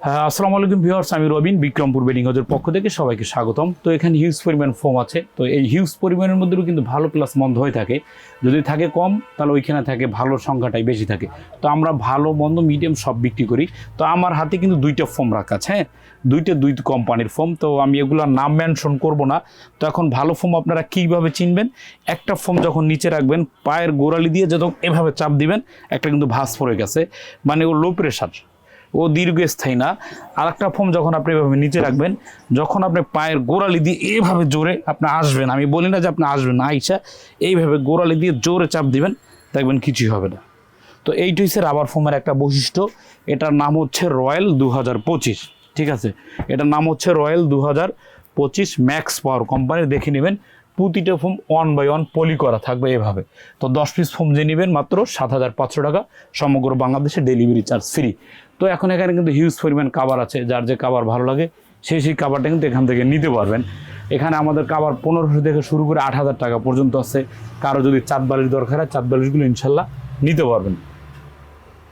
হ্যাঁ, আসসালামু আলাইকুম ভিউয়ার্স, আমি রবিন বিক্রমপুর বেডিং হাউসের পক্ষ থেকে সবাইকে স্বাগতম। তো এখানে হিউজ পরিমাণ ফোম আছে। তো এই হিউজ পরিমাণের মধ্যেও কিন্তু ভালো প্লাস মন্দ হয়ে থাকে। যদি থাকে কম তাহলে ওইখানে থাকে ভালোর সংখ্যাটাই বেশি থাকে। তো আমরা ভালো মন্দ মিডিয়াম সব বিক্রি করি। তো আমার হাতে কিন্তু দুইটা ফোম রাখা আছে, হ্যাঁ, দুই কোম্পানির ফোম। তো আমি এগুলোর নাম মেনশন করব না। তো এখন ভালো ফোম আপনারা কীভাবে চিনবেন? একটা ফোম যখন নিচে রাখবেন, পায়ের গোড়ালি দিয়ে যখন এভাবে চাপ দিবেন, একটা কিন্তু ভাঁজ পড়ে গেছে, মানে ও লো প্রেশার, ও দীর্ঘস্থায়ী না। আর একটা ফোম যখন আপনি এভাবে নিচে রাখবেন, যখন আপনি পায়ের গোড়ালি দিয়ে এভাবে জোরে আপনি আসবেন, আমি বলি না যে আপনি আসবেন না, আইসা এইভাবে গোড়ালি দিয়ে জোরে চাপ দিবেন, দেখবেন কিছুই হবে না। তো এইটা হচ্ছে রাবার ফোমের একটা বৈশিষ্ট্য। এটার নাম হচ্ছে রয়্যাল 2025, ঠিক আছে? এটার নাম হচ্ছে রয়্যাল 2025 ম্যাক্স পাওয়ার কোম্পানির। দেখে নেবেন প্রতিটা ফোম 1/1 পলি করা থাকবে এভাবে। তো 10 পিস ফোম যে নেবেন মাত্র 7,500 টাকা, সমগ্র বাংলাদেশে ডেলিভারি চার্জ ফ্রি। তো এখন এখানে কিন্তু হিউজ পরিমাণ কাভার আছে, যার যে কাভার ভালো লাগে সেই কাভারটা কিন্তু এখান থেকে নিতে পারবেন। এখানে আমাদের কাভার 1500 থেকে শুরু করে 8,000 টাকা পর্যন্ত আছে। কারো যদি চাঁদ বালিশ দরকার হয়, চাঁদ বালিশগুলো ইনশাল্লাহ নিতে পারবেন।